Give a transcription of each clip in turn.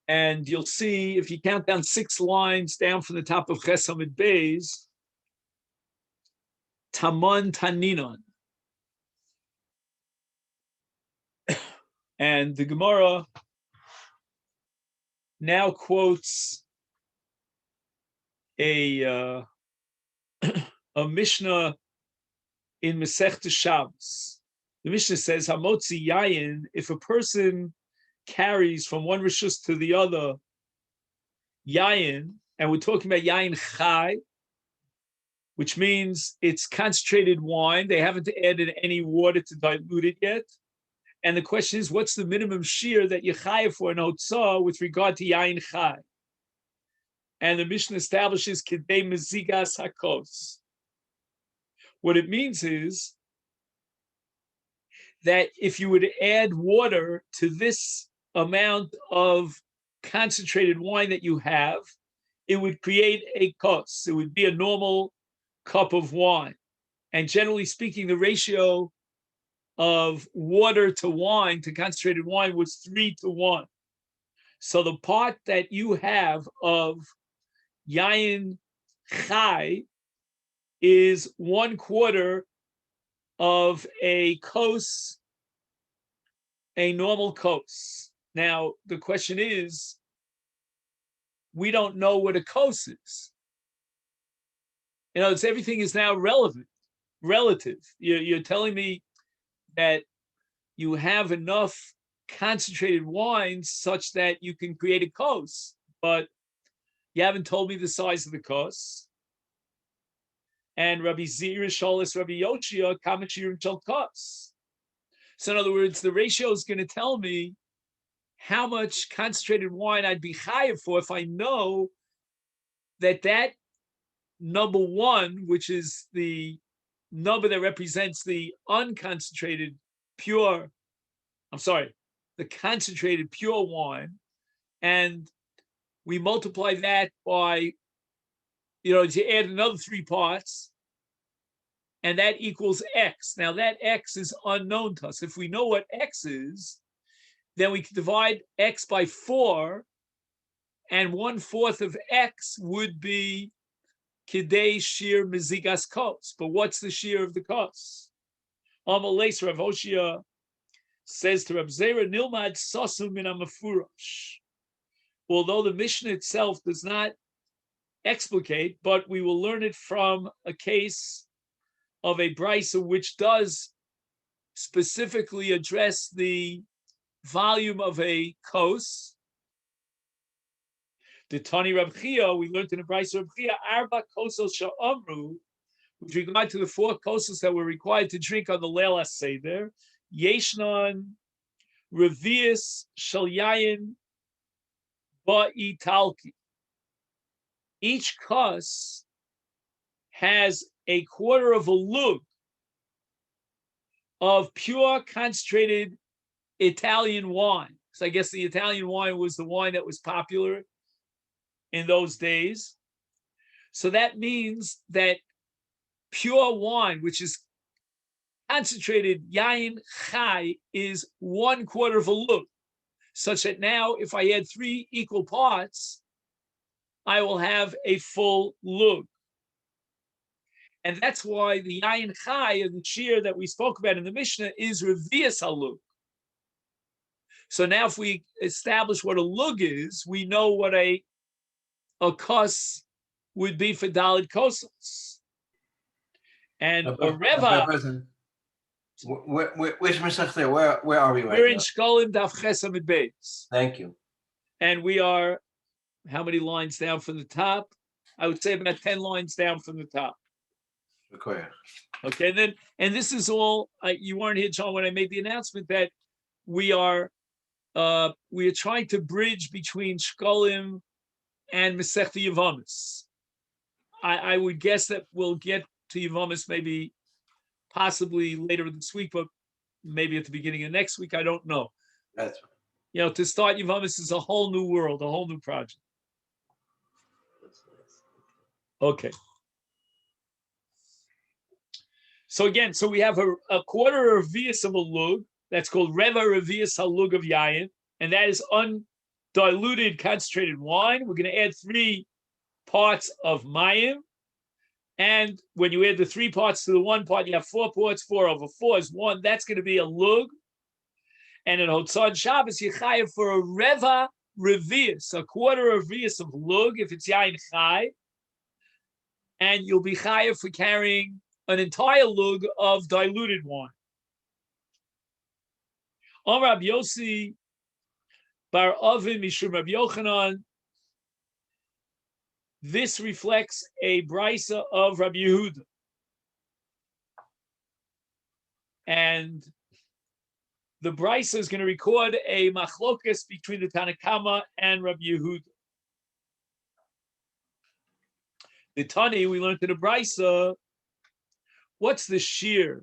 And you'll see, if you count down 6 lines down from the top of Ches Hamid Beis, Taman Taninon. And the Gemara now quotes a Mishnah in Masechet Shabbos. The Mishnah says, Hamotzi Yayin, if a person carries from one rishus to the other Yayin, and we're talking about Yayin Chai, which means it's concentrated wine. They haven't added any water to dilute it yet. And the question is, what's the minimum shear that you chayav for an hotzah with regard to Yayin Chai? And the Mishnah establishes Kidei Mezigas Hakos. What it means is that if you would add water to this amount of concentrated wine that you have, it would create a kos. It would be a normal cup of wine. And generally speaking, the ratio of water to wine, to concentrated wine, was 3-to-1. So the part that you have of Yayin Chai is 1/4 of a kos, a normal kos. Now, the question is, we don't know what a kos is. You know, everything is now relative. You're telling me that you have enough concentrated wine such that you can create a kos, but you haven't told me the size of the kos. And Rabbi Zira Shalis Rabbi Yoshia Kamachirim Shel Kos. So in other words, the ratio is going to tell me how much concentrated wine I'd be chayav for if I know that number 1, which is the number that represents the the concentrated pure wine, and we multiply that by, to add another 3 parts, and that equals X. Now that X is unknown to us. If we know what X is, then we can divide X by 4, and 1/4 of X would be Kidei Shir Mezigas Kos. But what's the shear of the Kos? Amalei Rav Hoshia says to Rav Zera, Nilmad Sosum Min HaMefurash. Although the Mishnah itself does not explicate, but we will learn it from a case of a brisa which does specifically address the volume of a kos. The Tani Rab Chia, we learned in the brisa Rab Chia, Arba kosos sha'amru, with regard to the 4 kosos that were required to drink on the Leil HaSeder, Yeshnan Revius Shel Yayin Ba'italki. Each kos has 1/4 of a lug of pure concentrated Italian wine. So I guess the Italian wine was the wine that was popular in those days. So that means that pure wine, which is concentrated Yayin Chai, is 1/4 of a lug, such that now if I add 3 equal parts, I will have a full lug. And that's why the Yayin Chai and the shear that we spoke about in the Mishnah is Revius HaLug. So now if we establish what a lug is, we know what a kos would be for Daled Kosos. And a Reva... Which Masechet? Where are we right now? We're in Shekalim Daf Ches Hamid Beis. Thank you. And we are, how many lines down from the top? I would say about 10 lines down from the top. Okay, and this is all, you weren't here, John, when I made the announcement that we are trying to bridge between Shekalim and Masechet Yevamis. I would guess that we'll get to Yevamis maybe possibly later this week, but maybe at the beginning of next week. I don't know. That's right. To start Yevamis is a whole new world, a whole new project. Okay. So again, we have a 1/4 revius of a lug, that's called Reva Revius HaLug of Yayin, and that is diluted concentrated wine. We're going to add 3 parts of mayim. And when you add the 3 parts to the 1 part, you have 4 parts. 4 over 4 is 1. That's going to be a lug. And in Hotzah Shabbos, you chayev for a reva revius, a quarter of revius of lug, if it's yain chai. And you'll be chayev for carrying an entire lug of diluted wine. On Rabbi Yossi bar Avin mishum Rabbi Yochanan, this reflects a brisa of Rabbi Yehuda. And the brisa is going to record a machlokas between the Tanakama and Rabbi Yehuda. The Tani, we learned in the brisa, what's the shear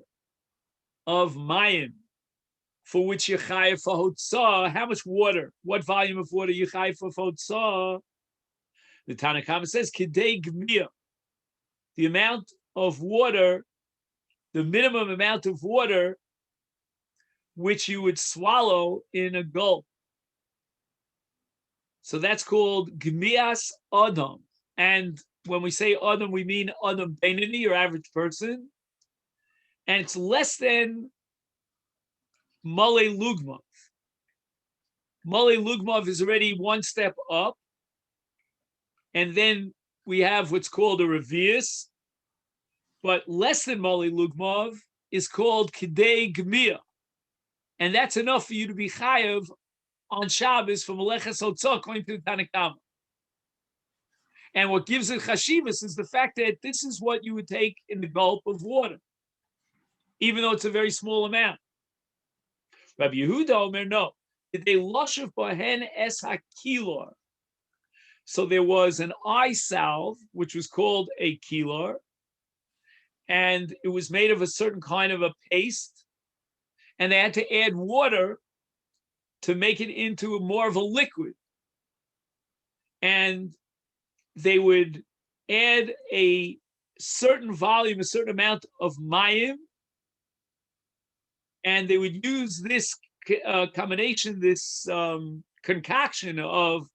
of mayim for which you chayev for hotzah? How much water? What volume of water you chayev for hotzah? The Tanakama says kidei gmia, the amount of water, the minimum amount of water which you would swallow in a gulp. So that's called gmias adam. And when we say adam, we mean adam beinoni, your average person. And it's less than Malei Lugmav. Malei Lugmav is already 1 step up. And then we have what's called a revius. But less than Malei Lugmav is called Kidei Gmia. And that's enough for you to be chayev on Shabbos for Meleches Hotzah, according to the Tanakama. And what gives it chashivas is the fact that this is what you would take in the gulp of water, even though it's a very small amount. Rabbi Yehuda Omer, no. They lushav bahen es hakilor. So there was an eye salve, which was called a kilor, and it was made of a certain kind of a paste, and they had to add water to make it into more of a liquid. And they would add a certain volume, a certain amount of mayim, and they would use this combination, this concoction of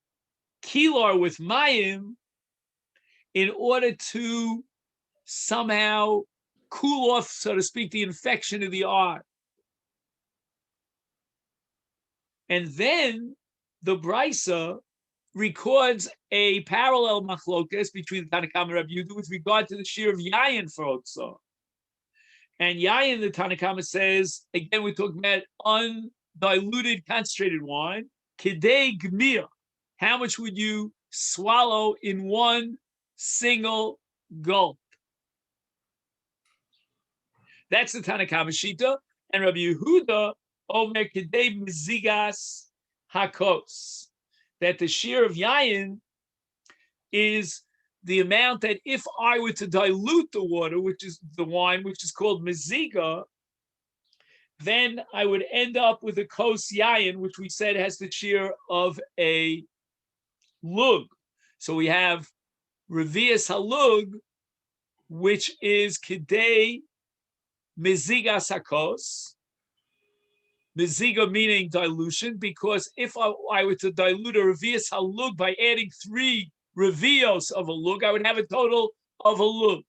kilor with mayim in order to somehow cool off, so to speak, the infection of the eye. And then the Brisa records a parallel machlokas between the Tanakama and Rabbi Yehuda with regard to the shear of yayin for Otzah. And yayin, the Tanakama says, again, we're talking about undiluted concentrated wine, kidei gmir. How much would you swallow in 1 single gulp? That's the Tanakama Shita. And Rabbi Yehuda, Omer kidei mizigas hakos, that the shear of yayin is the amount that if I were to dilute the water, which is the wine, which is called meziga, then I would end up with a kos yayin, which we said has the shear of a lug. So we have revius halug, which is kidei mezigas hakos. Meziga meaning dilution, because if I were to dilute a revius halug by adding 3 revios of a lug, I would have a total of a lug.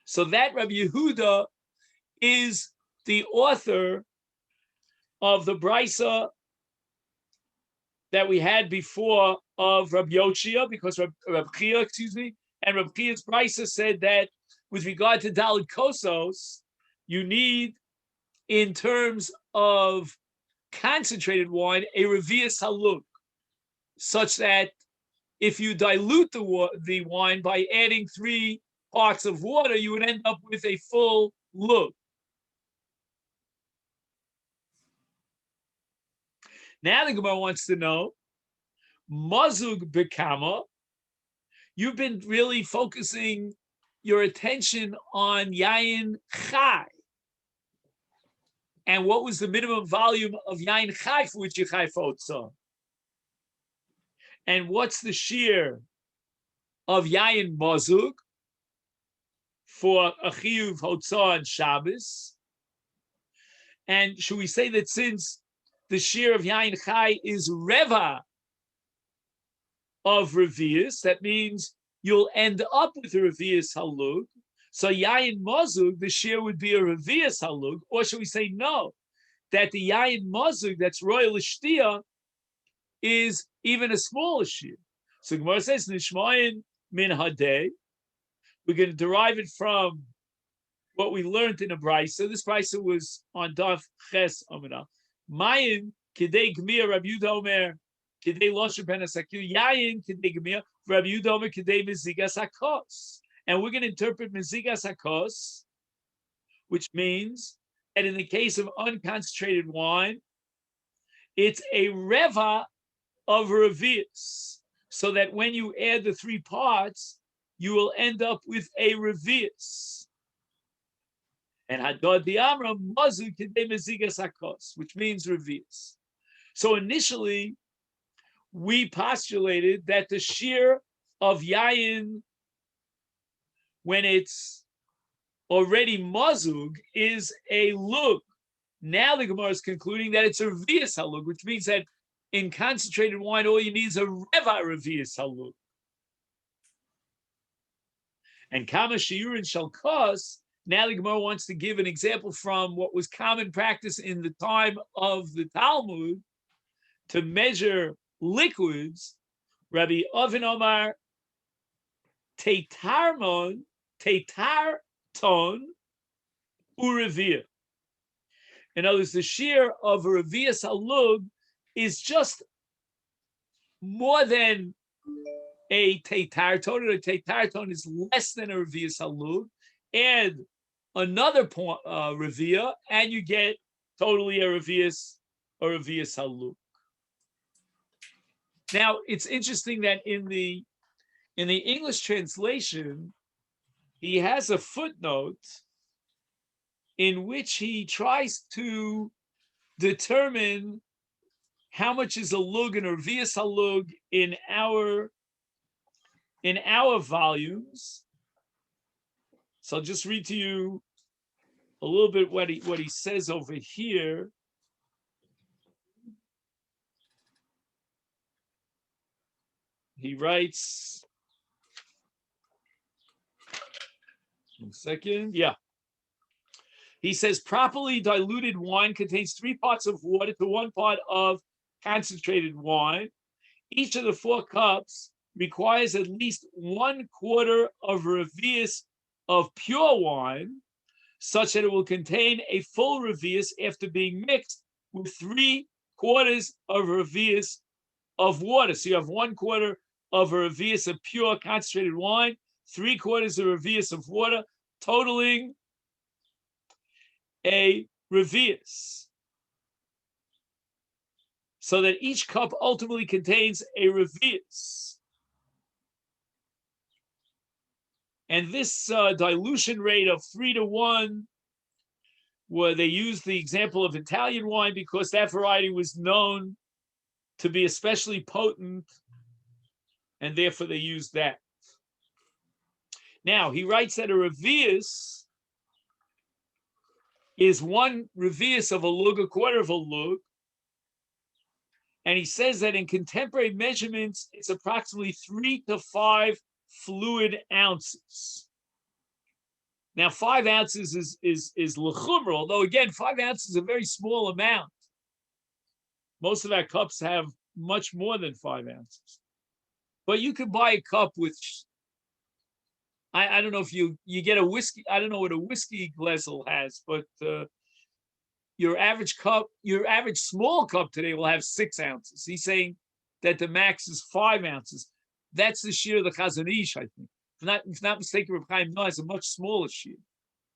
So that Rabbi Yehuda is the author of the brisa that we had before of Rabbi Yoshia, because Rabbi Chia, and Rabbi Chia's brisa said that with regard to Dalit Kosos, you need, in terms of concentrated wine, a revius halug, such that if you dilute the wine by adding 3 parts of water, you would end up with a full lug. Now the Gemara wants to know, mazug bekama, you've been really focusing your attention on yayin chai. And what was the minimum volume of yayin chai for which you chai fotzah? And what's the shear of yayin mazug for a chiyuv hotzah and Shabbos? And should we say that since the shear of Yain Chai is Reva of Revius. That means you'll end up with a Revius Halug. So Yain Mozug, the shear would be a Revius Halug. Or should we say no? That the Yain Mozug, that's Royal Ishtia, is even a smaller shear. So Gemara says, Nishmayin min hadeh. We're going to derive it from what we learned in a brisa. This brisa was on Daf Ches Amina. Mayin kidei gmir Rabbi Yehuda Omer kidei losher ben asakil yayin kidei gmir Rabbi Yehuda Omer kidei mizigas hakos. And we're going to interpret mizigas hakos, which means that in the case of unconcentrated wine, it's a reva of revius, so that when you add the three parts, you will end up with a revius. And hadod diamra mazu kidei mezigas hakos, which means revius. So initially, we postulated that the shear of yayin, when it's already mazug, is a lug. Now the Gemara is concluding that it's a revius halug, which means that in concentrated wine, all you need is a reva revius halug. And kama shiurin shalkos. Now the Gemara wants to give an example from what was common practice in the time of the Talmud to measure liquids. Rabbi Oven Omar tetarton urevia. In other words, the shear of a revius halug is just more than a tetarton. A tetarton is less than a revius halug. Add another revia, and you get totally a revius halug. Now it's interesting that in the English translation, he has a footnote in which he tries to determine how much is a lug and a revius halug in our volumes. So I'll just read to you a little bit what he says over here. He writes, one second, yeah. He says, properly diluted wine contains 3 parts of water to 1 part of concentrated wine. Each of the 4 cups requires at least 1/4 of a revius of pure wine, such that it will contain a full revius after being mixed with 3/4 of a revius of water. So you have 1/4 of a revius of pure concentrated wine, 3/4 of a revius of water, totaling a revius. So that each cup ultimately contains a revius. And this dilution rate of 3-to-1, where they used the example of Italian wine because that variety was known to be especially potent, and therefore they used that. Now, he writes that a revius is 1 revius of a lug, 1/4 of a lug, and he says that in contemporary measurements, it's approximately 3 to 5 fluid ounces. Now, 5 ounces is lechumra, although again, 5 ounces is a very small amount. Most of our cups have much more than 5 ounces. But you could buy a cup with, I don't know if you get a whiskey, I don't know what a whiskey glassel has, but your average small cup today will have 6 ounces. He's saying that the max is 5 ounces. That's the shear of the Chazon Ish, I think. If not mistaken, Reb Chaim Noah has a much smaller shear.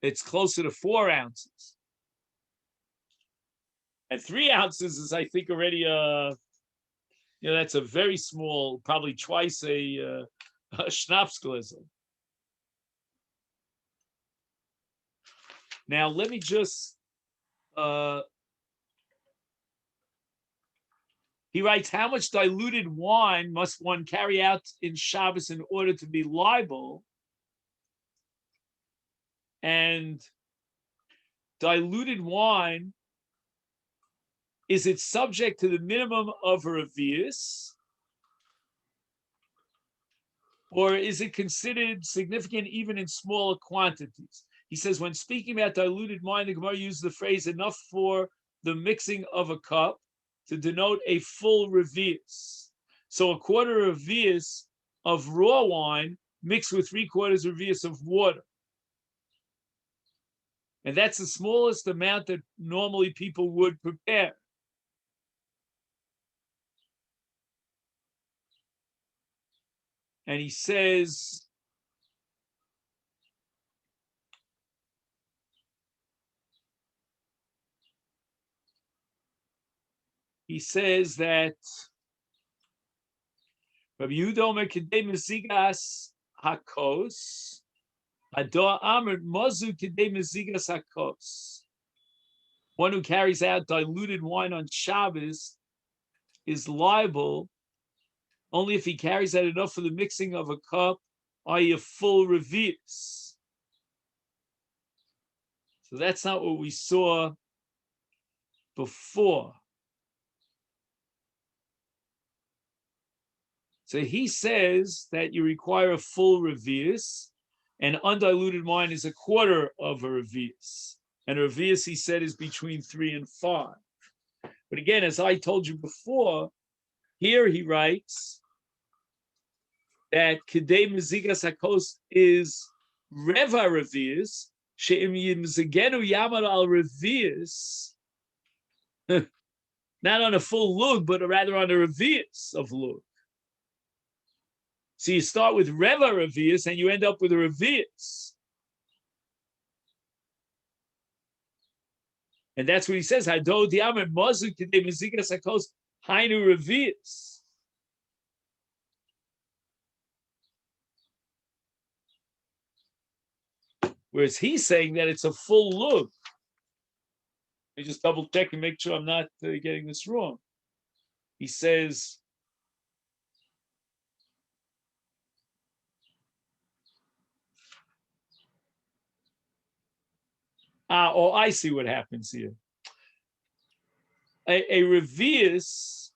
It's closer to 4 ounces. And 3 ounces is, I think, already that's a very small, probably twice a schnapps glaser. Now, let me just he writes, how much diluted wine must one carry out in Shabbos in order to be liable? And diluted wine is it subject to the minimum of a revius, or is it considered significant even in smaller quantities? He says, when speaking about diluted wine, the Gemara uses the phrase enough for the mixing of a cup to denote a full revius. So a quarter revius of raw wine mixed with 3/4 revius of water. And that's the smallest amount that normally people would prepare. And he says, that Rabbi Yehuda Omer Kedei Mezigas Hakos, Hador Amr Mozu Kedei Mezigas Hakos. One who carries out diluted wine on Shabbos is liable only if he carries out enough for the mixing of a cup, i.e. a full revius. So that's not what we saw before. So he says that you require a full revius, and undiluted wine is a quarter of a revius. And a revius, he said, is between 3 and 5. But again, as I told you before, here he writes that Kedei Mezigas Hakos is Reva revius, she'im yimzegenu yamar al revius, not on a full lug, but rather on a revius of lug. So you start with Reva revius and you end up with a revius. And that's what he says. Hado diamer mazu kedei mezigas hakos hainu revius. Whereas he's saying that it's a full lug. Let me just double check and make sure I'm not getting this wrong. He says, I see what happens here. A revius,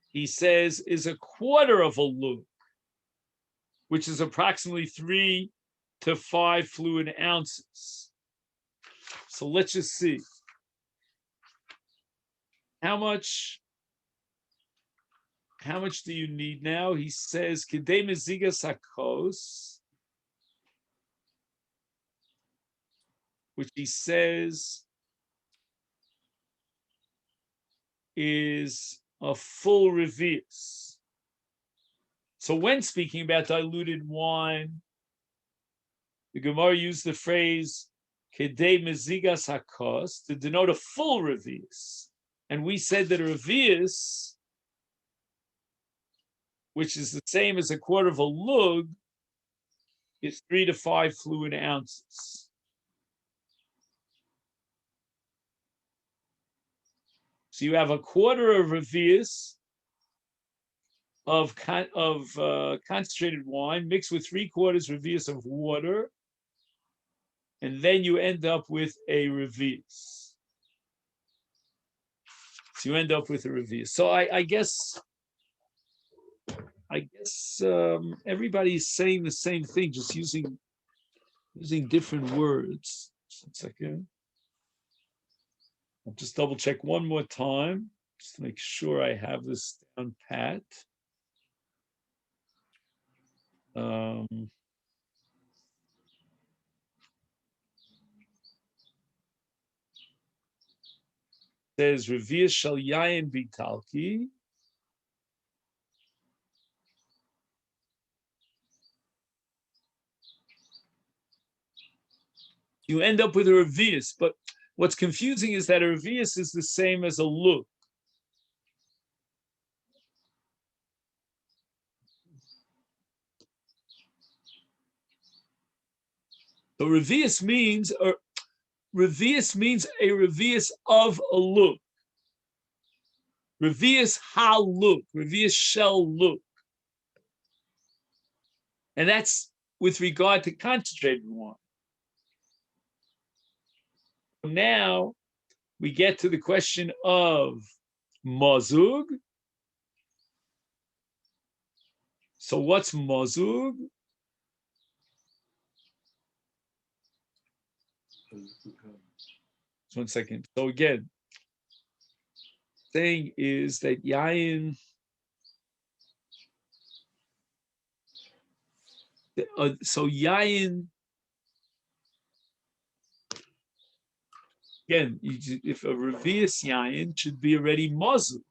he says, is a quarter of a lug, which is approximately 3 to 5 fluid ounces. So let's just see. How much do you need now? He says, Kedei mezigas hakos, which he says is a full revius. So when speaking about diluted wine, the Gemara used the phrase Kedei mezigas hakos to denote a full revius. And we said that a revius, which is the same as a quarter of a lug, is 3 to 5 fluid ounces. So you have a quarter of revius of concentrated wine mixed with 3/4 revius of water, and then you end up with a revius. So you end up with a revius. So I guess everybody's saying the same thing, just using different words. Just a second. I'll just double check one more time, just to make sure I have this down pat. Says Revius Shal Yayin Bitalki. You end up with a revius, but what's confusing is that a revius is the same as a lug. So revius means a revius of a lug. Revius ha lug, revius shel lug. And that's with regard to concentrated wine. Now, we get to the question of mazug. So what's mazug? Just 1 second. So again, thing is that yayin, so yayin, again, if a revius yayin should be already mazuk,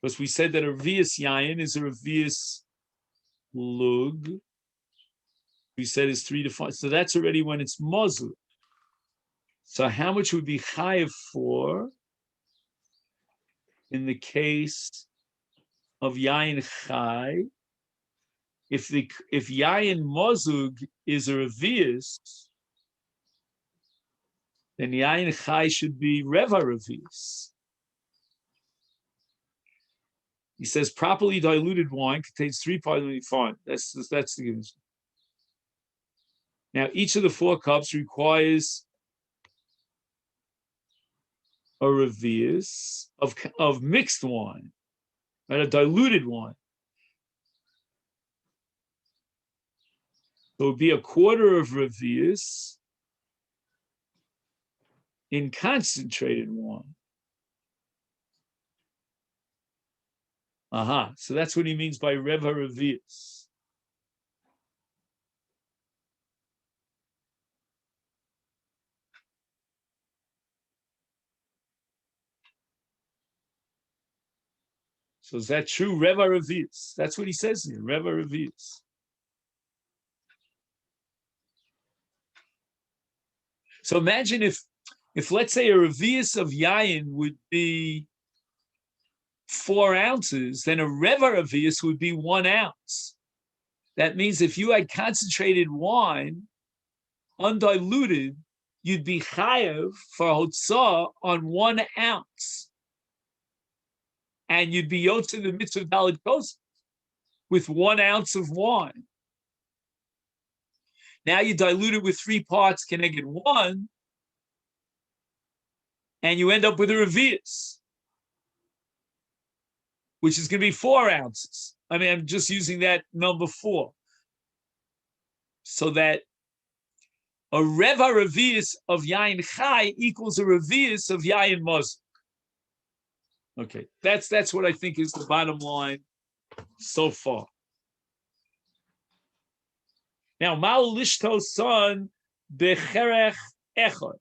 because we said that a revius yayin is a revius lug. We said it's 3 to 5, so that's already when it's mazuk. So how much would be chayiv for in the case of yayin chai? If yayin mazug is a revius, then yayin chai should be reva revius. He says properly diluted wine contains 3 parts of fine. That's the given. Now each of the 4 cups requires a revius of mixed wine, right? A diluted wine. So it would be a quarter of revius in concentrated wine. Aha, so that's what he means by reva revius. So is that true? Reva revius. That's what he says here, reva revius. So imagine if let's say a revius of yayin would be 4 ounces, then a reva revius would be 1 ounce. That means if you had concentrated wine, undiluted, you'd be chayav for hotzah on 1 ounce. And you'd be yotze the mitzvah daled kos with 1 ounce of wine. Now you dilute it with 3 parts, keneged 1, and you end up with a revius, which is going to be 4 ounces. I mean, I'm just using that number 4. So that a reva revius of yayin chai equals a revius of yayin mazuk. Okay, that's what I think is the bottom line so far. Now, ma'u lishto son becherech echad.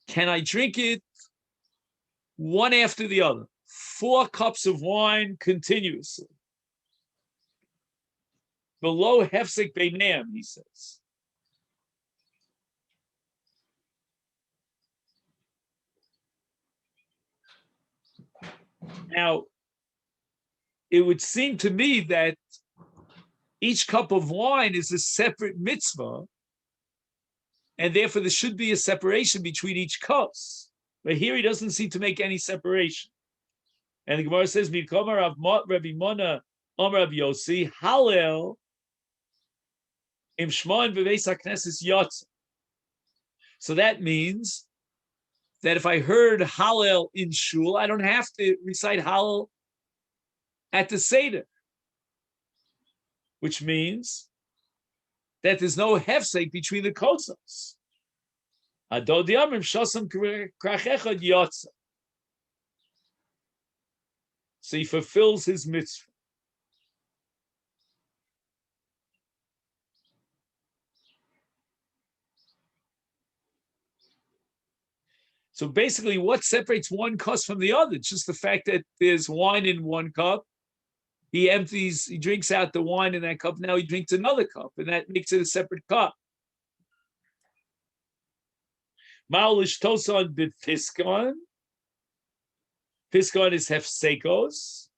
Can I drink it one after the other? 4 cups of wine continuously. Below hefsek beinam, he says. Now, it would seem to me that each cup of wine is a separate mitzvah, and therefore there should be a separation between each cups. But here he doesn't seem to make any separation. And the Gemara says, "Mikamar of Rabbi Mona, Rabbi Yossi, Hallel im Shmon v'veis hakneses yotze." So that means that if I heard Hallel in shul, I don't have to recite Hallel at the Seder, which means that there's no hefsek between the kosos. So he fulfills his mitzvah. So basically, what separates one kos from the other? It's just the fact that there's wine in one cup. He drinks out the wine in that cup. Now he drinks another cup, and that makes it a separate cup. Ma'olish toson b'fiskon. Fiskon is hefsekos.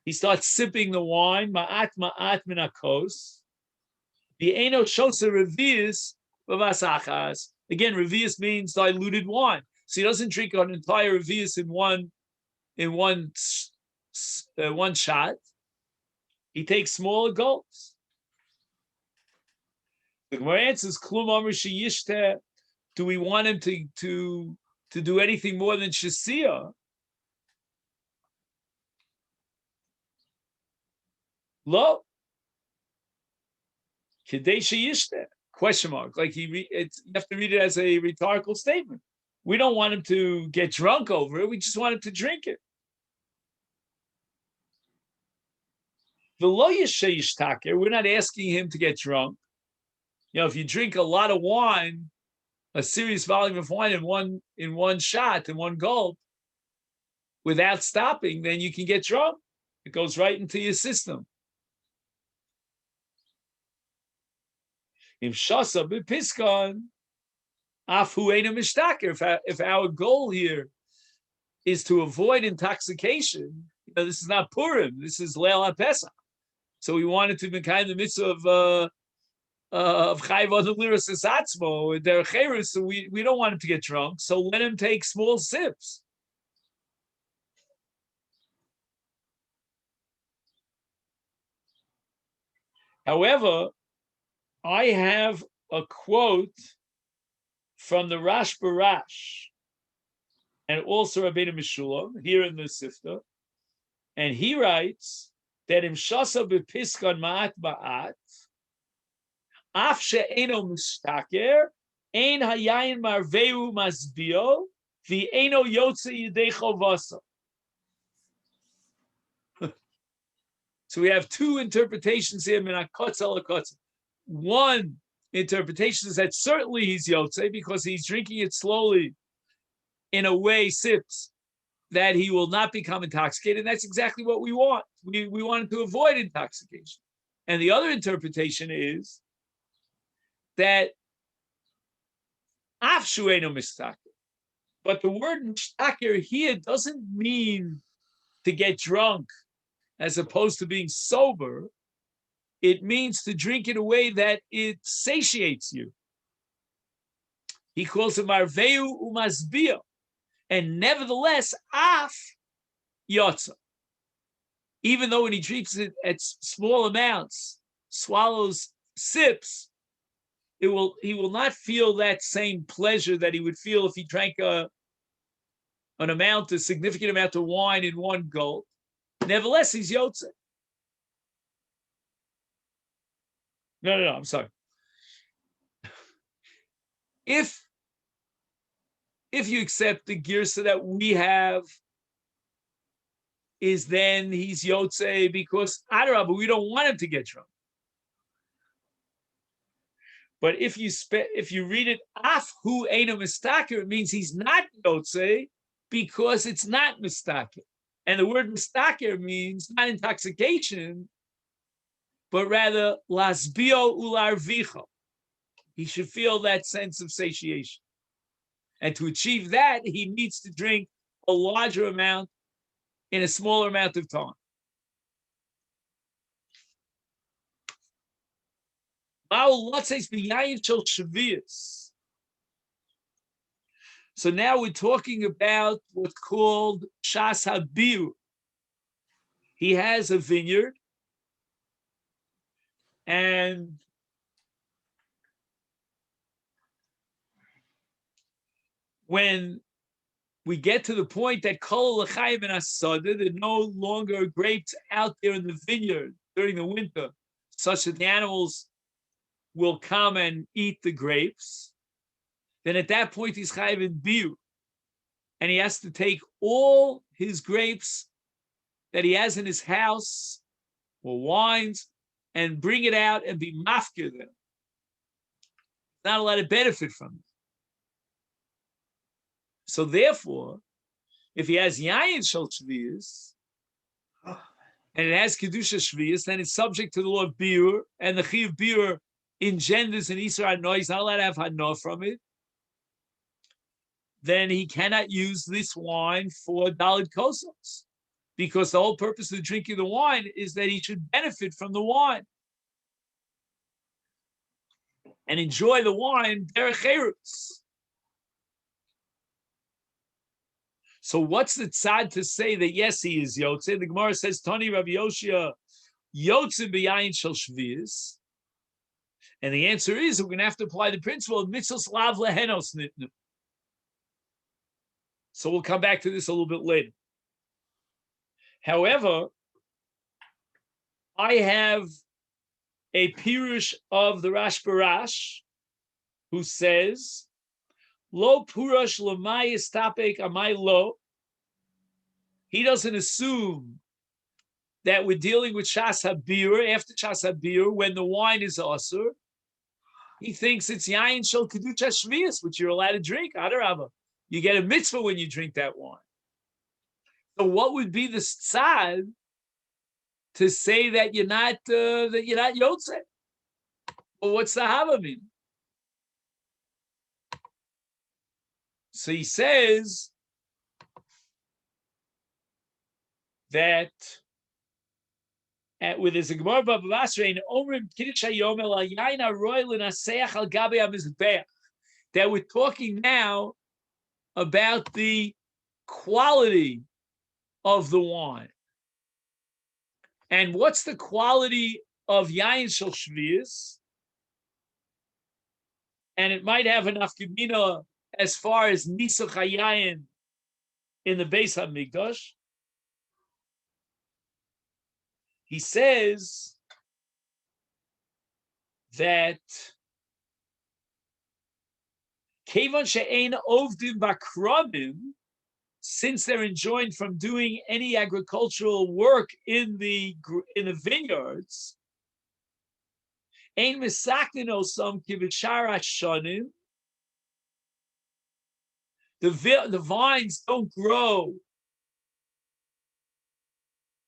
He starts sipping the wine. Ma'at minakos. The eno shosa revius v'vasachas. Again, revius means diluted wine. So he doesn't drink an entire revius in one shot. He takes smaller gulps. The Gemara answers, "Klum amar sheyishte do we want him to do anything more than Shasia? Lo. Kadesh Yishte. Question mark. Like you have to read it as a rhetorical statement. We don't want him to get drunk over it. We just want him to drink it. The lo yisheyish taker. We're not asking him to get drunk. If you drink a lot of wine, a serious volume of wine in one shot, in one gulp, without stopping, then you can get drunk. It goes right into your system. If our goal here is to avoid intoxication, this is not Purim, this is Leil HaPesach. So we wanted to be kind of the mitzvah of Chayv Liris Esatzmo, Derech, so we don't want him to get drunk, so let him take small sips. However, I have a quote from the Rash Barash and also Rabbeinu Meshulam here in the Sifta, and he writes that im shasa bepiskan ma'at ba'at af she'eno mustaker ein hayayin marveu masbio v'eno yotze yidei chovasa. So we have two interpretations here. One interpretation is that certainly he's yotze because he's drinking it slowly, in a way, sips, that he will not become intoxicated. And that's exactly what we want. We want him to avoid intoxication. And the other interpretation is that afshueno mistaker. But the word mistaker here doesn't mean to get drunk as opposed to being sober. It means to drink in a way that it satiates you. He calls it marveu umasbio. And nevertheless, af yotza. Even though when he drinks it at small amounts, swallows, sips, he will not feel that same pleasure that he would feel if he drank a significant amount of wine in one gulp. Nevertheless, he's yotze. No, I'm sorry. If you accept the girsa that we have, is then he's yotze because Adarabah, we don't want him to get drunk. But if you read it af hu eino mistaker, it means he's not yotze because it's not mistaker. And the word mistaker means not intoxication, but rather lasbio ularvicho. He should feel that sense of satiation. And to achieve that, he needs to drink a larger amount in a smaller amount of time. So now we're talking about what's called Shas HaBiur. He has a vineyard, and when we get to the point that kol l'chayim and asada, there are no longer grapes out there in the vineyard during the winter, such that the animals will come and eat the grapes, then at that point he's chayiv in biur, and he has to take all his grapes that he has in his house or wines and bring it out and be mafkir them. Not allowed to benefit from it. So therefore, if he has yayin shel shviyas and it has kedusha shviyas, then it's subject to the law of biur, and the chi of biur engenders an isur hanoah. He's not allowed to have hanoah from it. Then he cannot use this wine for daled kosos, because the whole purpose of drinking the wine is that he should benefit from the wine and enjoy the wine derech eretz. So what's the tzad to say that yes, he is yotze? The Gemara says, Tani Rabbi Yoshia, yotze b'yayin shel shviyas. And the answer is we're going to have to apply the principle of mitzvos lav lehenos nitnu. So we'll come back to this a little bit later. However, I have a pirush of the Rash Barash who says, Lo purush lamai istapek amai lo. He doesn't assume that we're dealing with Shas Habir, after Shas Habir, when the wine is asur. He thinks it's Yain Shel Keducha Shvius, which you're allowed to drink. Adarabba. You get a mitzvah when you drink that wine. So what would be the tzad to say that you're not Yotze? Well, what's the Hava mean? So he says that with his Gemara Baba Basra in Omrim Kiddush Hayom El Yain Haroy L'Naseach Al Gabe HaMizbeach, that we're talking now about the quality of the wine. And what's the quality of Yain Shel Shvius? And it might have enough gemina as far as Nisuch HaYayin in the Beis HaMikdash. He says that Kevan she'ein ovdim bakrabim, since they're enjoined from doing any agricultural work in the vineyards, ein misaknin osam kivishar hashanim, the vines don't grow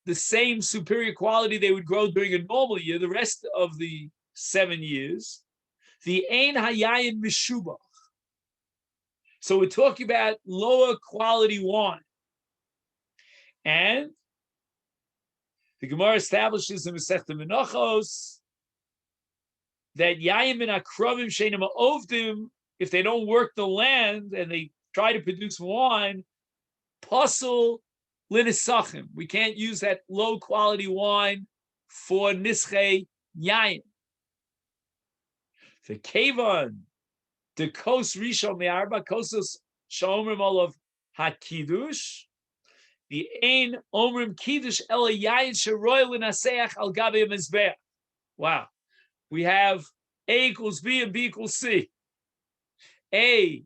the same superior quality they would grow during a normal year, the rest of the 7 years. The ein hayayin mishubach. So we're talking about lower quality wine. And the Gemara establishes in Masechet Menachos that Yayin min akrovim she'enim ovdim, if they don't work the land and they try to produce wine, pasul linisachim. We can't use that low quality wine for nischei yayin. The kevan, the kos rishon me'arba kosos shomrim olav hakidush, the ein omrim kiddush ela yayin sheroy l'naseach al gabe mizbeach. Wow, we have A equals B and B equals C. A,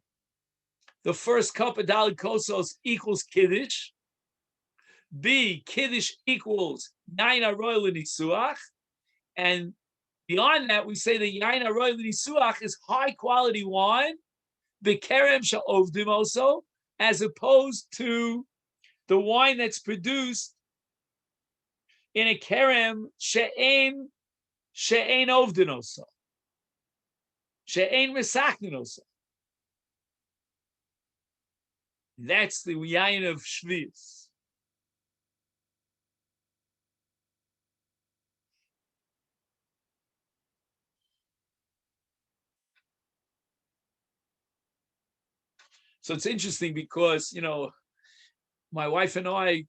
the first cup of Dalit Kosos equals Kiddush. B, Kiddush equals Yain Haroy L'Nisuach. And beyond that, we say the Yain Haroy L'Nisuach is high quality wine, B'kerem Sha'ovdim also, as opposed to the wine that's produced in a Kerem She'ein Ovdin also. She'ein Mesachnin also. That's the yayin of Shvius. So it's interesting because, my wife and I,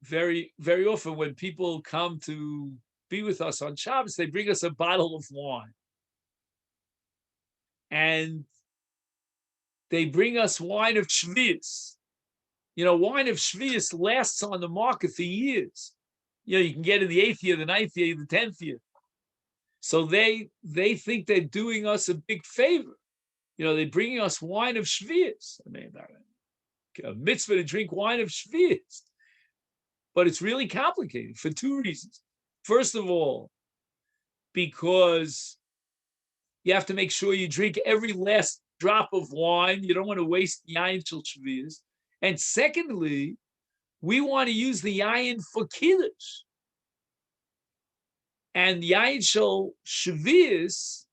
very, very often when people come to be with us on Shabbos, they bring us a bottle of wine. And they bring us wine of Shvius. Wine of Shvius lasts on the market for years. You can get it the 8th year, the 9th year, the 10th year. So they think they're doing us a big favor. They're bringing us wine of Shvius. I mean, a mitzvah to drink wine of Shvius. But it's really complicated for 2 reasons. First of all, because you have to make sure you drink every last drop of wine. You don't want to waste yayin shel shvius. And secondly, we want to use the yayin for kiddush. And yayin shel shvius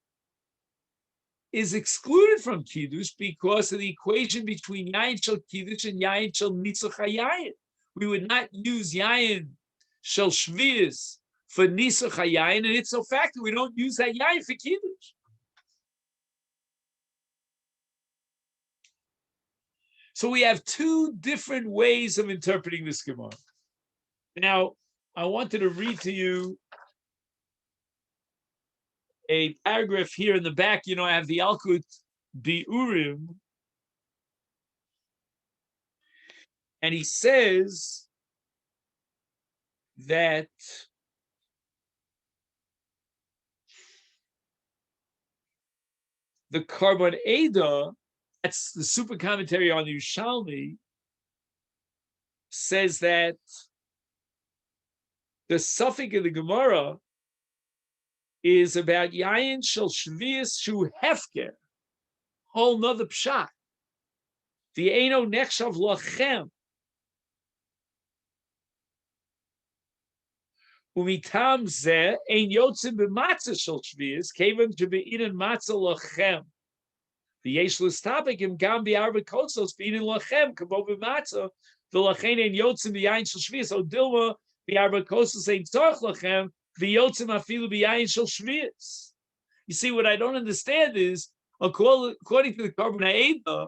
is excluded from kiddush because of the equation between yayin shel kiddush and yayin shel nisuch hayayin. We would not use yayin shel shvius for nisuch hayayin, and it's so fact that we don't use that yayin for kiddush. So we have 2 different ways of interpreting this Gemara. Now, I wanted to read to you a paragraph here in the back. I have the Alkut Biurim, and he says that the Carbon Eda, that's the super commentary on the Yerushalmi, says that the suffix of the Gemara is about Yayin Shel Shvius Shu Hefker, whole nother pshat. The Eino Nechshav Lachem. Umitam Zeh Ein Yotzim B'Matzah Shel Shvius Kevan Shebe'inin Matzah Lachem. The Yesh L'Stapikim Gam B'Arba Kotsos Be'inin Lachem Kabo B'Matzah V'Lachein Ein Yotzim B'Yayin Shel Shvius O Dilma B'Arba Kotsos Ein Tzorch Lachem V'Yotzim Afilu B'Yayin Shel Shvius. You see, what I don't understand is, according to the Carbon Eda,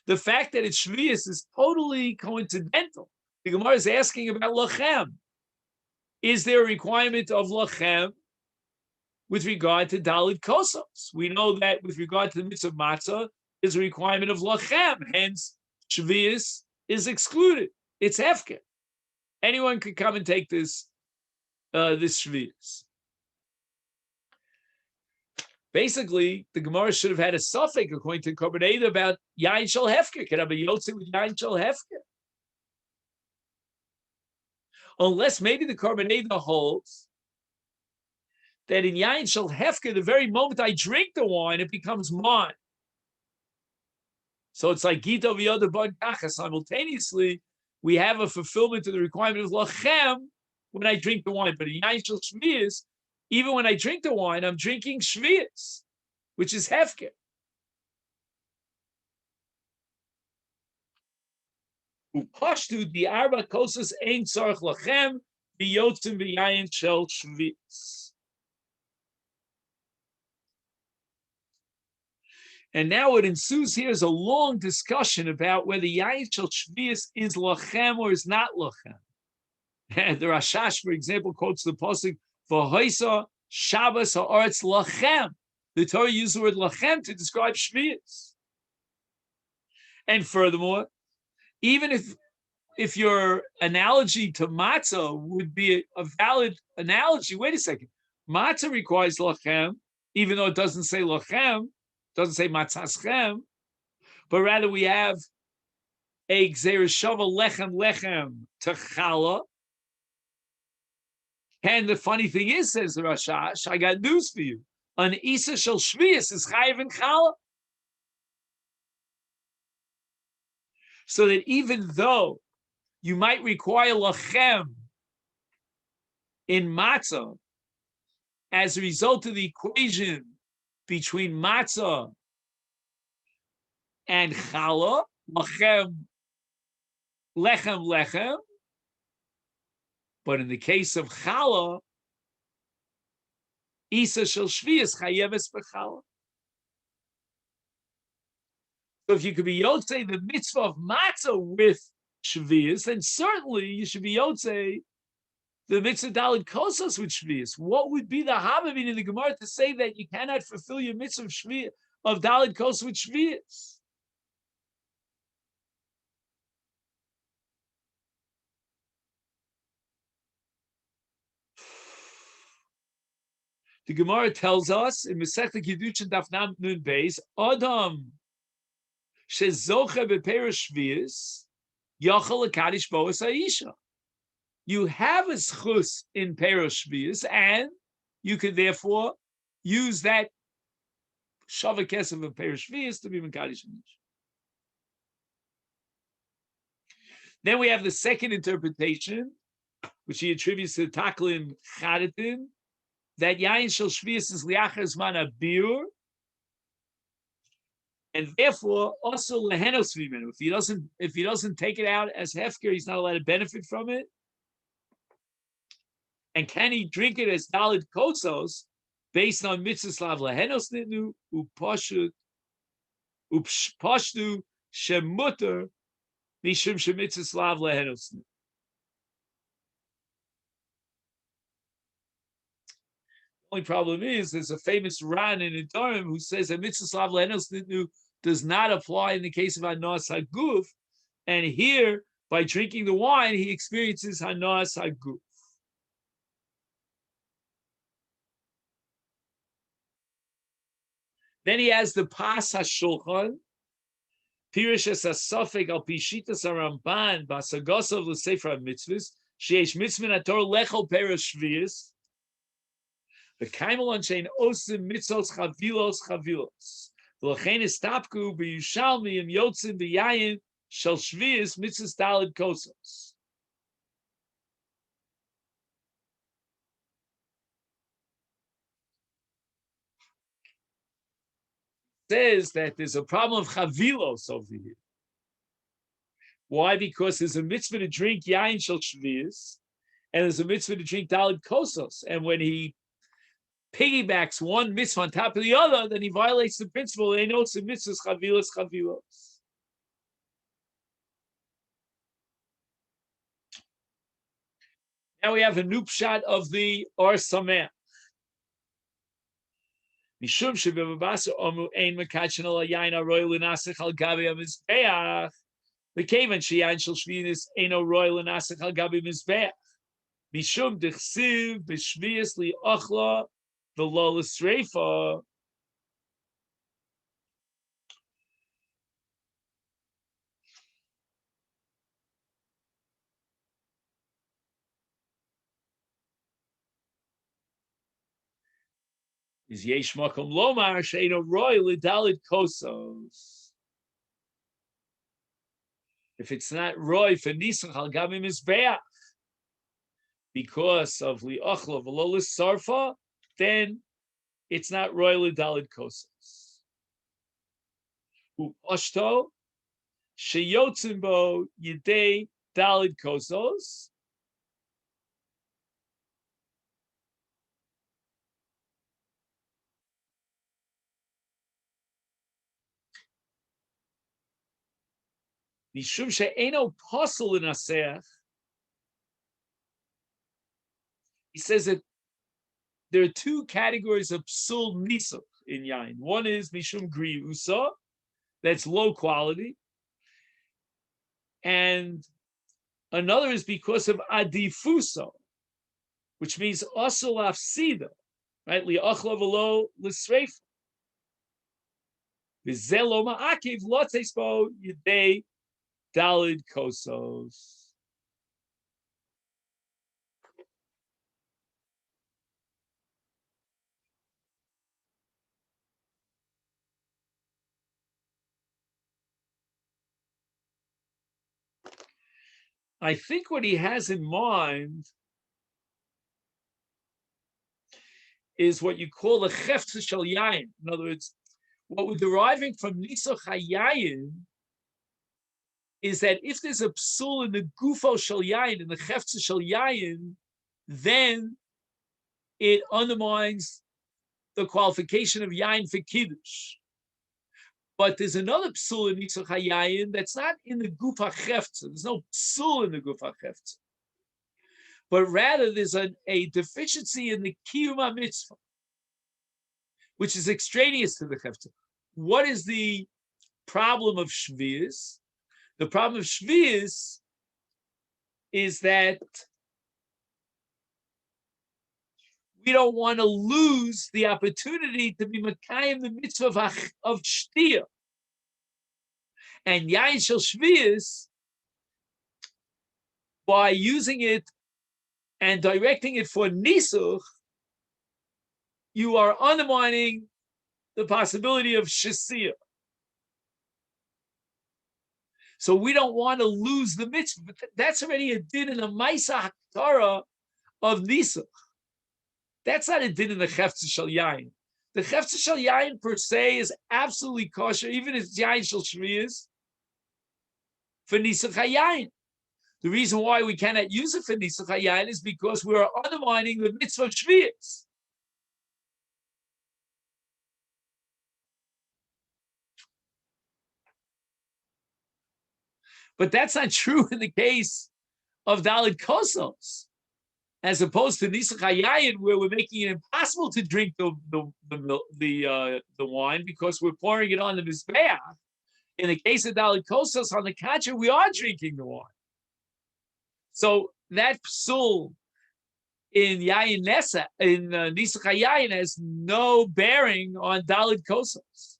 the fact that it's Shvius is totally coincidental. The Gemara is asking about Lachem. Is there a requirement of Lachem with regard to Dalit Kosos? We know that with regard to the mitzvah of Matzah, is a requirement of Lachem. Hence, Shvius is excluded. It's Hefker. Anyone could come and take this Shvius. Basically, the Gemara should have had a suffix, according to Korban Eda, about Yain Shel Hefker. Can I be Yotze with Yain Shel Hefker? Unless maybe the Korban Eda holds that in Yain Shel Hefker, the very moment I drink the wine, it becomes mine. So it's like Gita V'Yoda Bad Kacha. Simultaneously, we have a fulfillment of the requirement of Lachem when I drink the wine. But in Yain Shel Shvius, even when I drink the wine, I'm drinking Shvius, which is Hefker. Upashtu di arba kosas ein tzarich lachem biyotzim b'yayin shel Shvius. And now what ensues here is a long discussion about whether yayin shel Shvius is lachem or is not lachem. And the Rashash, for example, quotes the pasuk, V'hoisa Shabbos ha'aretz lachem. The Torah used the word lachem to describe Shvius. And furthermore, even if your analogy to matzah would be a valid analogy, wait a second. Matzah requires lachem, even though it doesn't say lachem, doesn't say matzaschem, but rather we have a gzereshava lechem to challah. And the funny thing is, says the Rashash, I got news for you. An Isa shel Shvius is chayiv and challah. So that even though you might require lachem in matzah as a result of the equation between matzah and challah, lechem, but in the case of challah, isa shel shvius chayeves b'challah. So if you could be yotzei the mitzvah of matzah with shvius, then certainly you should be yotzei the mitzvah daled kosas with shvius. What would be the habavin in the Gemara to say that you cannot fulfill your mitzvah of shvius of daled kosas with shvius? The Gemara tells us in Masechet Kiddushin Daf Nun Beis, Adam shezoche beperush shvius yachal lekadish boas haisha. You have a schus in perush shvius, and you could therefore use that shavakes of a perush shvius to be mekadish haisha. Then we have the second interpretation, which he attributes to Taklin Chadatin, that Yain Shel Shvius is liachar zman abir, and therefore also lehenos v'imenu. If he doesn't take it out as hefker, he's not allowed to benefit from it. And can he drink it as dalid kosos based on mitzvah slav lehenos nitnu upashtu shemuter mishum shemitzvah slav lehenos nitnu. Only problem is there's a famous Ran in Idarim who says that mitzvah lav lehenos nitnu does not apply in the case of hanas haguf, and here by drinking the wine he experiences hanas haguf. Then he has the Pas HaShulchan, Pirish es HaSafek al Pishitas HaRamban, Basagosov l'Sefer HaMitzvahs, Sheyesh Mitzvah Torah Lechol Perish Shvius, the Kaimelon Shein Osim Mitzvos Chavilos, V'lochein Estapku B'Yushalmi Im Yotzim B'Yayin Shel Shvius Mitzvahs Daled Kosos. Says that there's a problem of chavilos over here. Why? Because there's a mitzvah to drink yain shel shvius, and there's a mitzvah to drink daled kosos. And when he piggybacks one mitzvah on top of the other, then he violates the principle. They know it's a mitzvahs chavilos. Now we have a new pshat of the Or Sameach. Mishum shebevabasa omu ein mekachin al yain aroy l'nasich al gabi hamizbeach. V'kevan sheyain shel shvius eino roy l'nasich al gabi mizbeach. Mishum dechsiv b'shvius li'achla v'lo l'sreifa. Is yesh makom lomar she'eino roy l'dalit kosos. If it's not roy for nisach al gabi mizbeach, because of li'achla v'lo l'sarfa, then it's not roy l'dalit kosos. U'ashto sheyotzim bo yidei dalit kosos. Mishum she'eno posel in aseach. He says that there are two categories of psul nisach in yain. One is mishum griusa, that's low quality, and another is because of adifuso, which means asol afsida, right? Li'achla v'lo l'sreifa. V'zelo ma'akiv lotzespo yidei dalid kosos. I think what he has in mind is what you call the chefza shel yayin. In other words, what we're deriving from nisach hayayin is that if there's a psul in the gufo shel yayin, in the chefza shel yayin, then it undermines the qualification of yayin for kiddush. But there's another psul in nisach hayayin that's not in the gufa chefza. There's no psul in the gufa chefza, but rather there's a deficiency in the kiyuma mitzvah, which is extraneous to the chefza. What is the problem of shvius? The problem of shvius is that we don't want to lose the opportunity to be mekayim the mitzvah of shtiyah. And yain shel shvius, by using it and directing it for nisuch, you are undermining the possibility of shesiyah. So we don't want to lose the mitzvah. But that's already a din in the Maisa Hakara of nisuch. That's not a din in the chefza shel yain. The chefza shel yain per se is absolutely kosher, even if it's yain shel shvius, for nisach hayayin. The reason why we cannot use it for nisach hayayin is because we are undermining the mitzvah of shvius. But that's not true in the case of Dalit Kosos. as opposed to Nisach Hayayin, where we're making it impossible to drink the wine because we're pouring it on the mizbeach. In the case of Dalit Kosas, on the contrary, we are drinking the wine. So that psul in Yayin Nesa, in Nisach Hayayin, has no bearing on Dalit Kosas.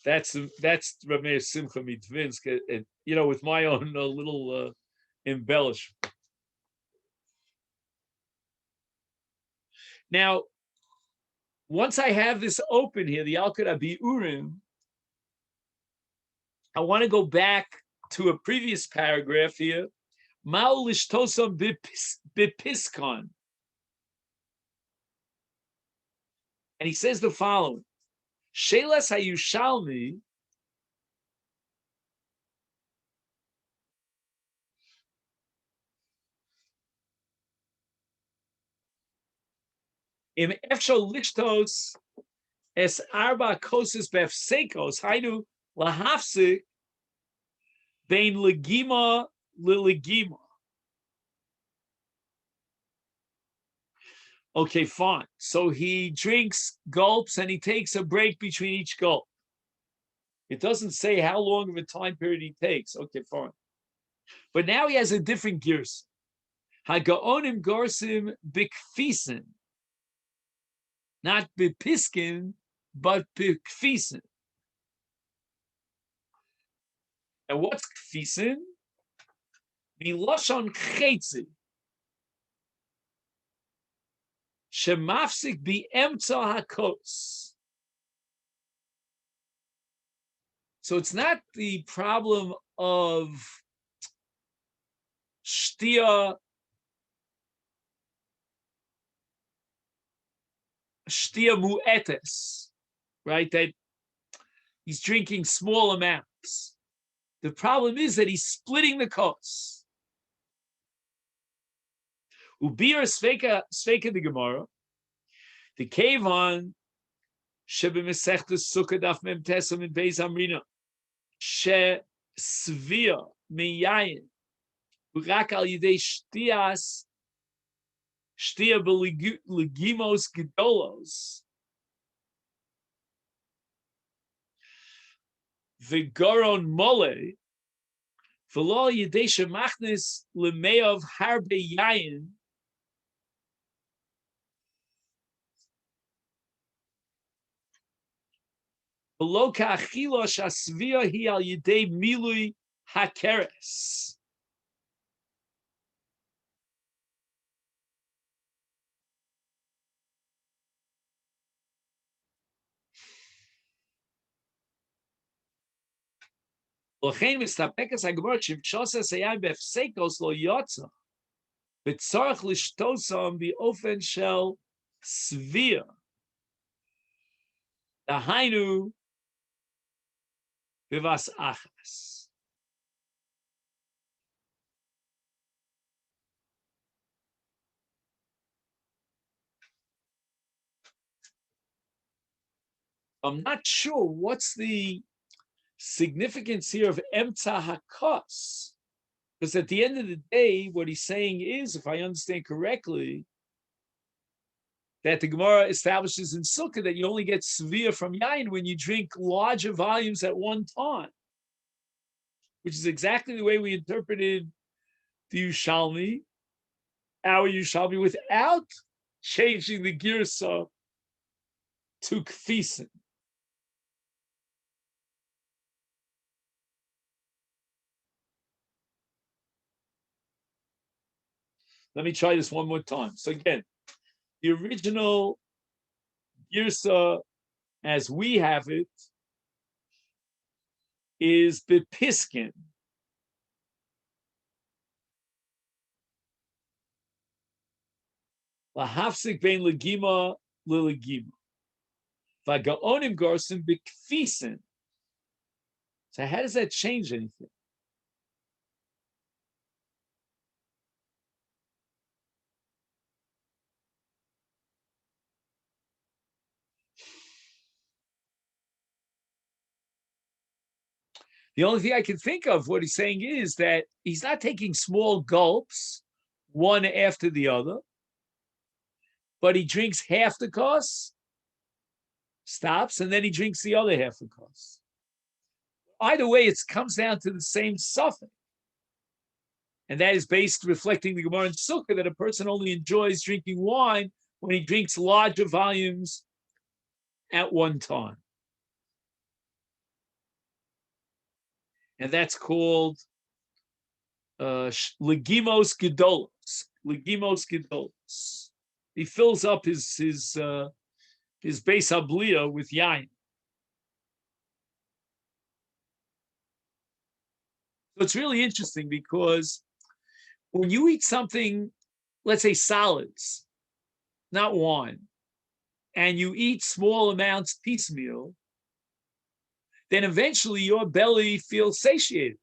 That's Rameir Simcha Mitvinsk, and with my own little embellishment. Now, once I have this open here, the Alkut Abiurim, I want to go back to a previous paragraph here. Ma'u lishtosam bipiskon. And he says the following. Shelas hayushalmi im efshol lishtos es arba kosis befsekos hainu lahafsik bein legima lilegima. Okay, fine. So he drinks gulps and he takes a break between each gulp. It doesn't say how long of a time period he takes. Okay, fine. But now he has a different gears. Hagaonim gorsim bikfisen. Not bipiskin, but bikfisen. And what's kfisen? Miloshon chetzi. Shemafsik bi emtza hakos. So it's not the problem of shtia mu'etes, right? That he's drinking small amounts. The problem is that he's splitting the kos. Ubir sveka the Gemara. The Kavan shebe mesechta sukkah daf mem tesam in beis amrina she svia miyayin urak al yidei shtia belegimos gedolos v'garon mole v'lo yidei shemachnis lemeov harbe yayin. Below ka'achilo shasvia hi al yidei milui hakeres. L'chein mistapekas hagmor shivshosas hayam befsekos lo yotza b'tzarich lishtosam b'ofen shel svia. Dahainu b'vas achas. I'm not sure what's the significance here of emtza hakos, because at the end of the day, what he's saying is, if I understand correctly, that the Gemara establishes in Sukkah that you only get svia from yain when you drink larger volumes at one time, which is exactly the way we interpreted the Yushalmi, our Yushalmi, without changing the girsa to kfisen. Let me try this one more time. So again, the original girsa, as we have it, is bepiskin. Lahafsik bein legima lilegima. Vagaonim garsim bekfisen. So how does that change anything? The only thing I can think of what he's saying is that he's not taking small gulps, one after the other, but he drinks half the kos, stops, and then he drinks the other half the kos. Either way, it comes down to the same suffix. And that is based reflecting the Gemara in Sukkah that a person only enjoys drinking wine when he drinks larger volumes at one time. And that's called legimos gedolos. Legimos gedolos. He fills up his Beis Habliya with yain. So it's really interesting because when you eat something, let's say solids, not wine, and you eat small amounts piecemeal, then eventually your belly feels satiated.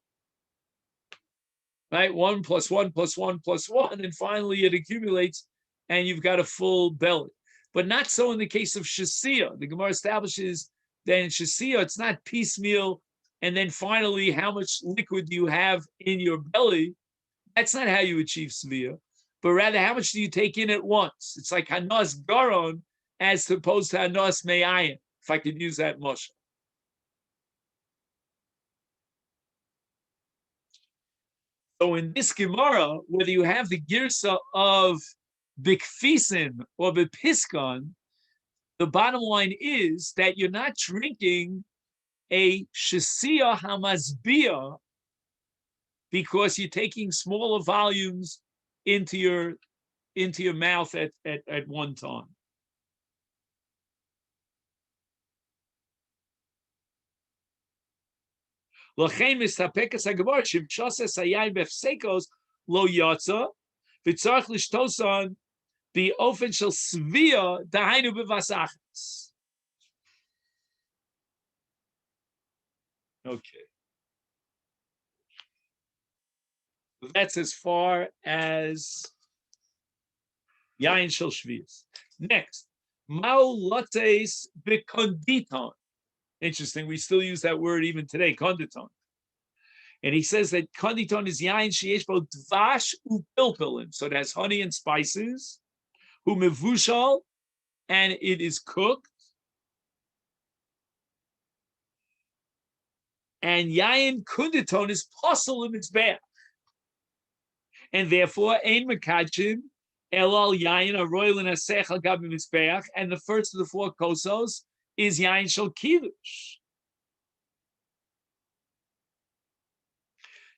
Right? 1 plus 1 plus 1 plus 1, and finally it accumulates and you've got a full belly. But not so in the case of shasiyah. The Gemara establishes that in shasiyah, it's not piecemeal, and then finally, how much liquid do you have in your belly? That's not how you achieve sviyah, but rather how much do you take in at once? It's like hanas garon as opposed to hanas me'ayin, if I could use that mushal. So in this Gemara, whether you have the girsa of bikfisin or bipiskon, the bottom line is that you're not drinking a shasiyah hamazbiyah because you're taking smaller volumes into your mouth at one time. L'chein mistapekas hagemara shimshasas hayayin befsekos lo yatsa v'tzarich lishtosan b'ofen shel svia dahainu b'vasachas. Okay. That's as far as yayin shel shvius. Next, mao lattes b'konditon. Interesting, we still use that word even today, konditon. And he says that konditon is yayin sheyesh bo dvash upilpilim. So it has honey and spices, hu mevushal, and it is cooked. And yayin konditon is possible in its bath. And therefore, ein mekachim elal yayin aroyl in asech al gabi mizbeach, and the first of the 4 kosos is yayin shel kiddush.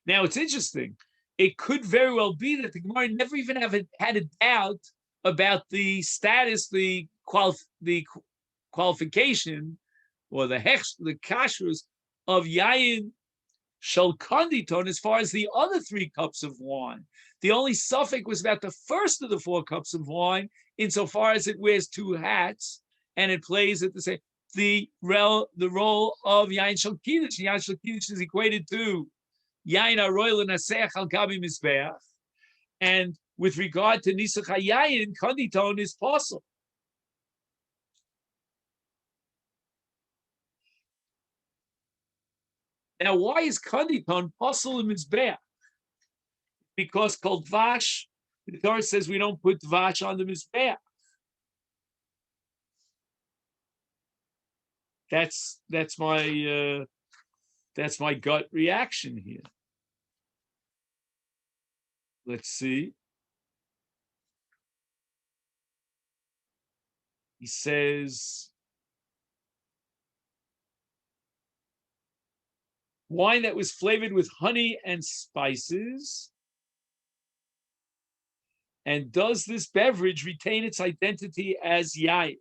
Now it's interesting. It could very well be that the Gemara never even had a doubt about the status, the qualification, or the kashrus of yayin shel konditon as far as the other 3 cups of wine. The only suffix was about the first of the 4 cups of wine, insofar as it wears 2 hats and it plays at the same. The role of yayin shel kiddush. Yayin shel kiddush is equated to yayin aroyl nasech al gabi mizbeach, and with regard to nisach hayayin, konditon is possible. Now, why is konditon possible in mizbeach? Because called dvash, the Torah says we don't put dvash on the mizbeach. That's my gut reaction here. Let's see. He says, wine that was flavored with honey and spices. And does this beverage retain its identity as yayin?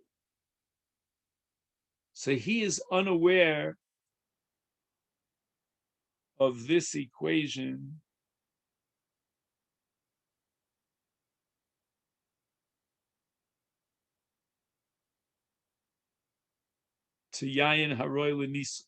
So he is unaware of this equation. To yayin haroy l'nisa.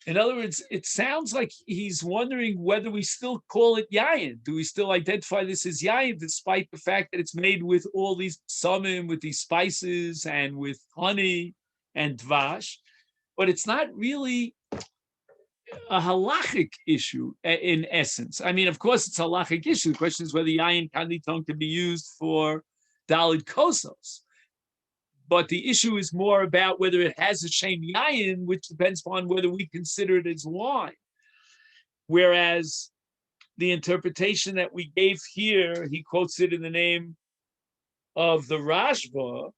In other words, it sounds like he's wondering whether we still call it yayin. Do we still identify this as yayin, despite the fact that it's made with all these psamim, with these spices, and with honey and dvash? But it's not really a halachic issue in essence. I mean, of course, it's a halachic issue. The question is whether yayin kanditon can be used for dalid kosos. But the issue is more about whether it has a shem yayin, which depends upon whether we consider it as wine. Whereas the interpretation that we gave here, he quotes it in the name of the Rashba,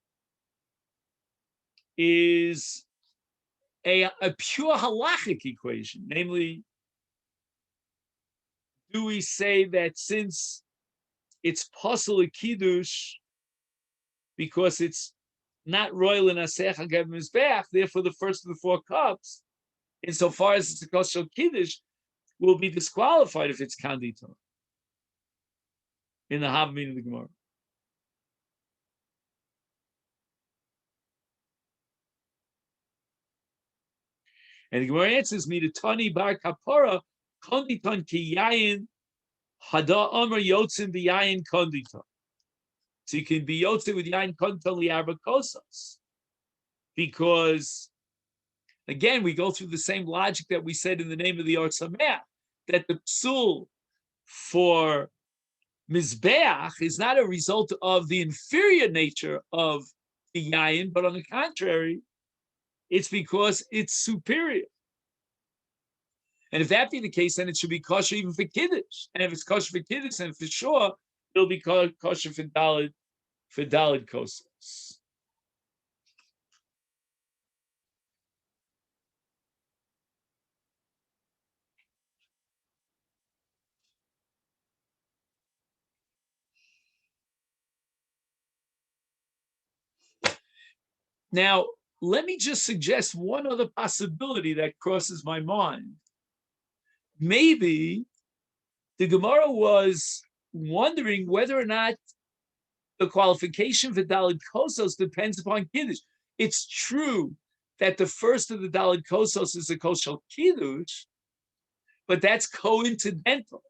is a pure halachic equation. Namely, do we say that since it's possible kiddush because it's not royal in asech hagav mizbeach, therefore the first of the 4 cups, insofar as it's a kosher kiddush, will be disqualified if it's kanditon in the Havmin of the Gemara. And the Gemara answers me to Tani bar kapora konditon ki yayin hada omer yotzim b'yayin konditon. So you can be yotzim with yayin konditon li'arba kosas, because again we go through the same logic that we said in the name of the Or Sameach, that the psul for mizbeach is not a result of the inferior nature of the yayin, but on the contrary, it's because it's superior. And if that be the case, then it should be kosher even for kiddush. And if it's kosher for kiddush, then for sure it'll be kosher for dalid kosas. Now, let me just suggest one other possibility that crosses my mind. Maybe the Gemara was wondering whether or not the qualification for Dalid Kosos depends upon Kiddush. It's true that the first of the Dalid Kosos is a kosher Kiddush, but that's coincidental.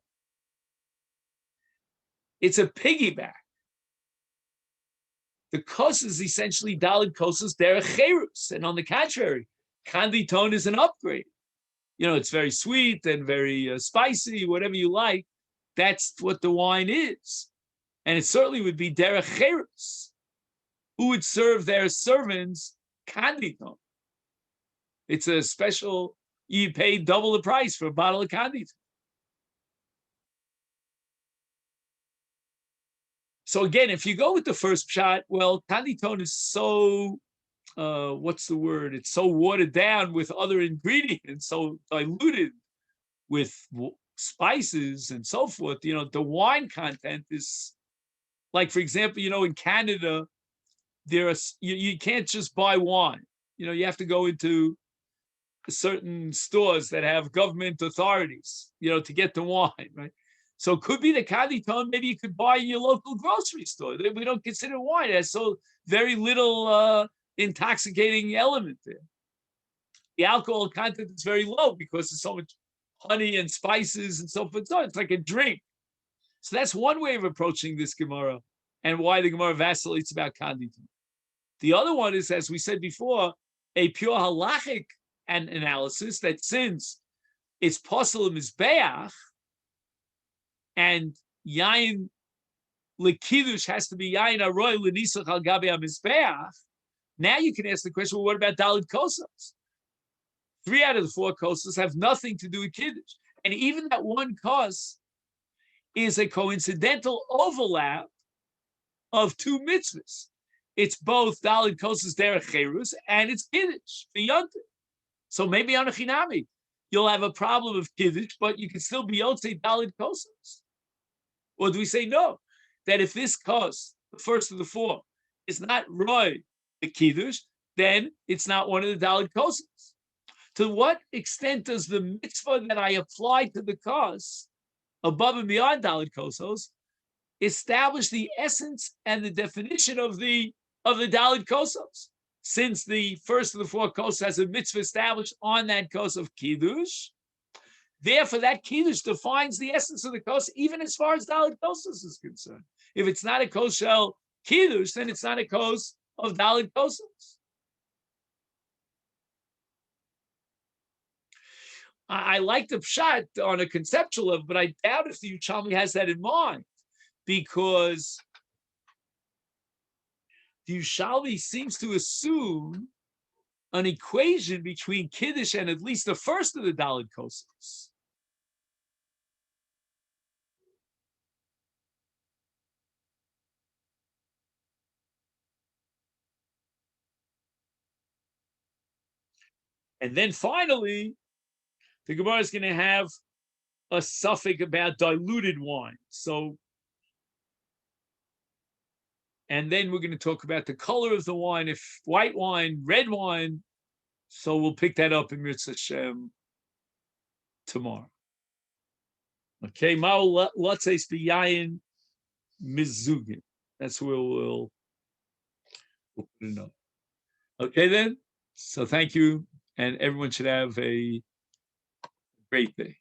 It's a piggyback. The kos is essentially Dalid Kosos derech cherus, and on the contrary, Kanditon is an upgrade. You know, it's very sweet and very spicy, whatever you like. That's what the wine is. And it certainly would be derech cherus, who would serve their servants kanditon. It's a special, you pay double the price for a bottle of kanditon. So again, if you go with the first shot, well, kanditon is so, what's the word? It's so watered down with other ingredients, so diluted with spices and so forth. You know, the wine content is, like, for example, you know, in Canada, there are you can't just buy wine. You know, you have to go into certain stores that have government authorities, you know, to get the wine, right? So it could be the kanditon, maybe you could buy in your local grocery store. We don't consider wine. It has so very little intoxicating element there. The alcohol content is very low because there's so much honey and spices and so forth. So it's like a drink. So that's one way of approaching this Gemara and why the Gemara vacillates about kanditon. The other one is, as we said before, a pure halachic analysis that since it's possible mizbeach and yain lekiddush has to be yain aroy lenisach al gabe mizbeach. Now you can ask the question: well, what about dalid kosas? 3 out of the 4 kosas have nothing to do with kiddush, and even that one kos is a coincidental overlap of 2 mitzvahs. It's both dalid kosas derech cherus and it's kiddush beyond it. So maybe on a chinami, you'll have a problem of kiddush, but you can still be yotzei dalid kosas. Or do we say no? That if this kos, the first of the 4, is not roy the kiddush, then it's not one of the dalid kosas. To what extent does the mitzvah that I apply to the kos above and beyond dalid kosos establish the essence and the definition of the dalid kosos? since the first of the four kos has a mitzvah established on that kos of kiddush, therefore that kiddush defines the essence of the kos, even as far as Dalit Kosas is concerned. If it's not a kos shel kiddush, then it's not a kos of Dalit Kosas. I like the pshat on a conceptual level, but I doubt if the Yerushalmi has that in mind, because the Yerushalmi seems to assume an equation between Kiddush and at least the first of the Dalit Kosas. And then finally, the Gemara is going to have a suffix about diluted wine. So, and then we're going to talk about the color of the wine, if white wine, red wine. So we'll pick that up in Mitzvah Hashem tomorrow. Okay, Ma'u Latzeis B'yayin Mizugin. That's where we'll put it up. Okay, then. So thank you, and everyone should have a great day.